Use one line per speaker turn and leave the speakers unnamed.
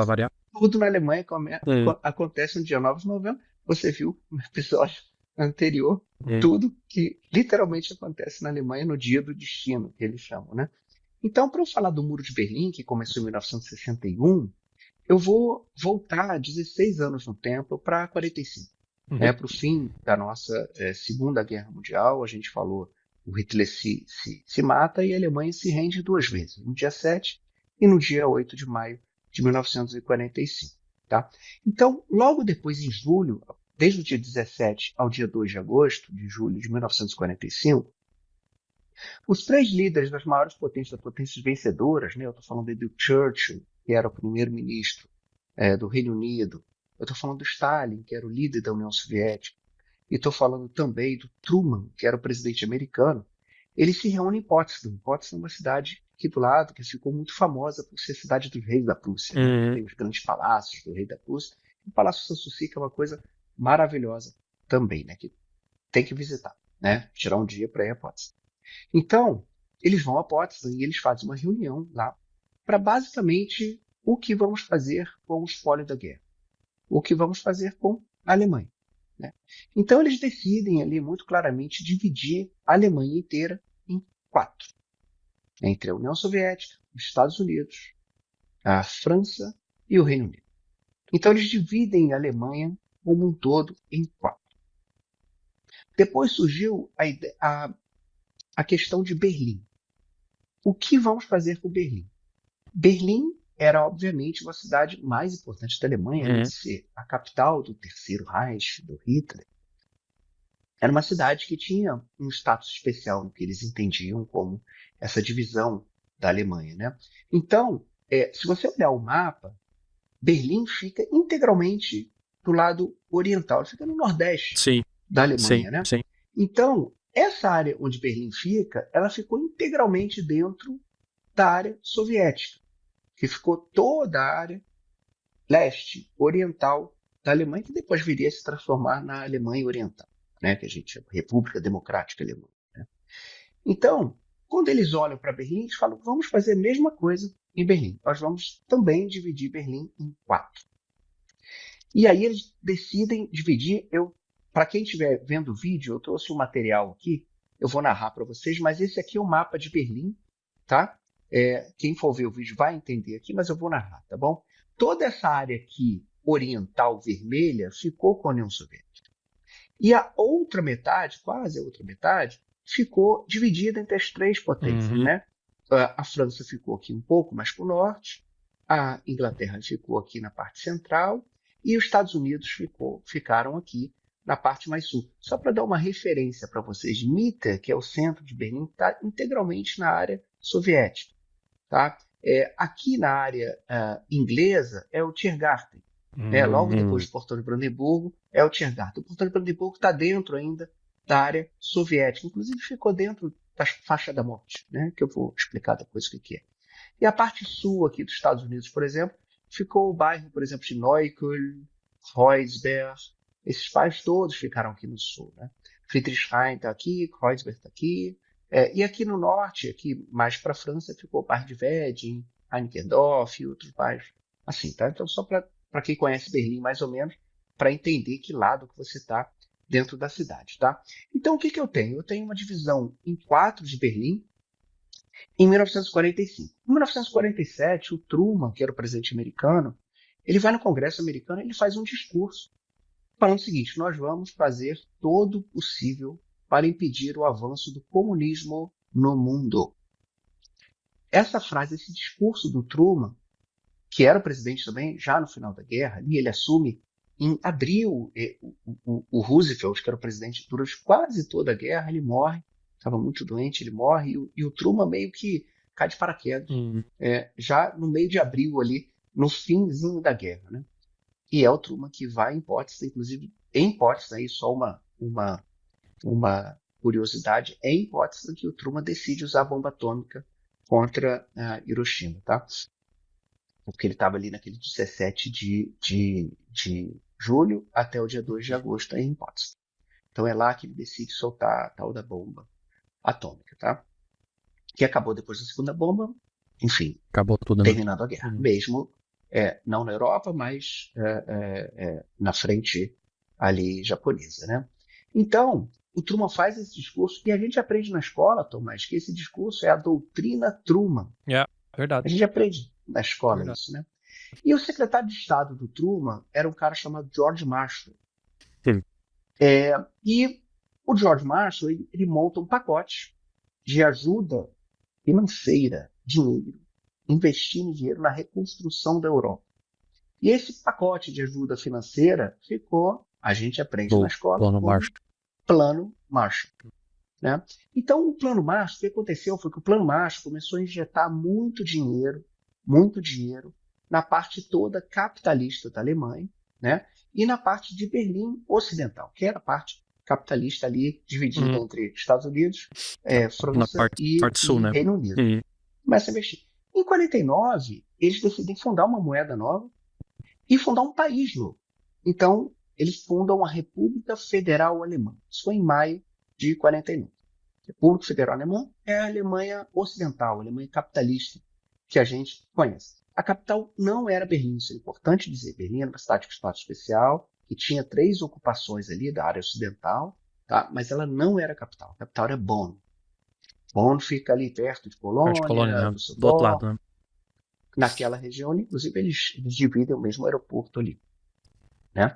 Pra variar.
Tudo na Alemanha
É,
acontece no dia 9 de novembro. Você viu no episódio anterior
é.
tudo que literalmente acontece na Alemanha no dia do destino, que eles chamam, né? Então, para eu falar do Muro de Berlim, que começou em 1961, eu vou voltar 16 anos no tempo para 45,
Uhum.
né, para o fim da nossa Segunda Guerra Mundial. A gente falou, o Hitler se mata e a Alemanha se rende duas vezes, no dia 7 e no dia 8 de maio de 1945. Tá? Então, logo depois, em julho, desde o dia 17 ao dia 2 de agosto de julho de 1945, os três líderes das maiores potências, das potências vencedoras, né, eu estou falando do Churchill, que era o primeiro-ministro do Reino Unido, eu estou falando do Stalin, que era o líder da União Soviética, e estou falando também do Truman, que era o presidente americano. Eles se reúnem em Potsdam. Potsdam é uma cidade aqui do lado que ficou muito famosa por ser a cidade dos reis da Prússia, né?
Uhum.
Tem os grandes palácios do rei da Prússia. O Palácio Sanssouci é uma coisa maravilhosa também, né? Que tem que visitar, né? Tirar um dia para ir a Potsdam. Então, eles vão a Potsdam e eles fazem uma reunião lá para basicamente o que vamos fazer com o espólio da guerra, o que vamos fazer com a Alemanha. Né? Então, eles decidem ali muito claramente dividir a Alemanha inteira em quatro, entre a União Soviética, os Estados Unidos, a França e o Reino Unido. Então, eles dividem a Alemanha como um todo em quatro. Depois surgiu a questão de Berlim. O que vamos fazer com Berlim? Berlim era, obviamente, uma cidade mais importante da Alemanha, além
Uhum.
de ser a capital do Terceiro Reich, do Hitler. Era uma cidade que tinha um status especial no que eles entendiam como essa divisão da Alemanha. Né? Então, se você olhar o mapa, Berlim fica integralmente do lado oriental, ele fica no nordeste
Sim,
da
sim,
Alemanha. Né?
sim.
Então, essa área onde Berlim fica, ela ficou integralmente dentro da área soviética, que ficou toda a área leste, oriental da Alemanha, que depois viria a se transformar na Alemanha Oriental, né, que a gente chama República Democrática Alemã. Né? Então, quando eles olham para Berlim, eles falam: vamos fazer a mesma coisa em Berlim. Nós vamos também dividir Berlim em quatro. E aí eles decidem dividir. Para quem estiver vendo o vídeo, eu trouxe um material aqui, eu vou narrar para vocês, mas esse aqui é o mapa de Berlim, tá? Quem for ver o vídeo vai entender aqui, mas eu vou narrar, tá bom? Toda essa área aqui, oriental vermelha, ficou com a União Soviética. E a outra metade, quase a outra metade, ficou dividida entre as três potências,
Uhum.
né? A França ficou aqui um pouco mais para o norte, a Inglaterra ficou aqui na parte central e os Estados Unidos ficaram aqui na parte mais sul. Só para dar uma referência para vocês, Mita, que é o centro de Berlim, está integralmente na área soviética. Tá? Aqui na área inglesa é o Tiergarten. Né? Logo depois
Uhum.
do Portão de Brandeburgo é o Tiergarten. O Portão de Brandeburgo está dentro ainda da área soviética. Inclusive ficou dentro da faixa da morte, né? Que eu vou explicar depois o que é. E a parte sul aqui dos Estados Unidos, por exemplo, ficou o bairro, por exemplo, de Neukölln, Kreuzberg. Esses bairros todos ficaram aqui no sul. Né? Friedrichshain está aqui, Kreuzberg está aqui. E aqui no norte, aqui mais para a França, ficou o bairro de Wedding, Heinickendorf e outros bairros assim. Tá? Então, só para quem conhece Berlim mais ou menos, para entender que lado que você está dentro da cidade. Tá? Então, o que eu tenho? Eu tenho uma divisão em quatro de Berlim, em 1945. Em 1947, o Truman, que era o presidente americano, ele vai no Congresso americano e ele faz um discurso falando o seguinte: nós vamos fazer todo o possível para impedir o avanço do comunismo no mundo. Essa frase, esse discurso do Truman, que era o presidente também, já no final da guerra, e ele assume em abril, o Roosevelt, que era o presidente durante quase toda a guerra, ele morre, estava muito doente, ele morre, e o Truman meio que cai de paraquedas,
Uhum.
já no meio de abril ali, no finzinho da guerra. Né? E é o Truman que vai em Potsdam, inclusive em Potsdam, aí só uma curiosidade, é em Potsdam que o Truman decide usar a bomba atômica contra Hiroshima, tá? Porque ele estava ali naquele 17 de julho até o dia 2 de agosto em Potsdam. Então é lá que ele decide soltar a tal da bomba atômica, tá? Que acabou depois da segunda bomba, enfim,
Acabou tudo, né?
terminando a guerra.
Uhum.
Mesmo não na Europa, mas na frente ali japonesa, né? Então, o Truman faz esse discurso e a gente aprende na escola, Tomás, que esse discurso é a doutrina Truman.
Verdade,
A gente aprende na escola
verdade.
isso, né? E o secretário de Estado do Truman era um cara chamado George Marshall.
Sim.
E o George Marshall ele monta um pacote de ajuda financeira, dinheiro, investindo dinheiro na reconstrução da Europa. E esse pacote de ajuda financeira ficou, a gente aprende na
Do
escola,
plano
como
Marshall.
Plano Marshall. Né? Então, o Plano Marshall, o que aconteceu foi que o Plano Marshall começou a injetar muito dinheiro na parte toda capitalista da Alemanha, né? E na parte de Berlim Ocidental, que era a parte capitalista ali dividida entre Estados Unidos,
Na
França
parte sul,
e
né?
Reino Unido. Começa a investir. Em 49, eles decidem fundar uma moeda nova e fundar um país novo. Então, eles fundam a República Federal Alemã. Isso foi em maio de 49. A República Federal Alemã é a Alemanha Ocidental, a Alemanha capitalista que a gente conhece. A capital não era Berlim, isso é importante dizer. Berlim era uma cidade com status especial, que tinha 3 ocupações ali da área ocidental, tá? Mas ela não era a capital. A capital era Bonn. Bonn fica ali perto de
Parte de Colônia,
Colônia,
né? Do outro
Düsseldorf,
lado, né?
naquela região, inclusive eles dividem o mesmo aeroporto ali. Né?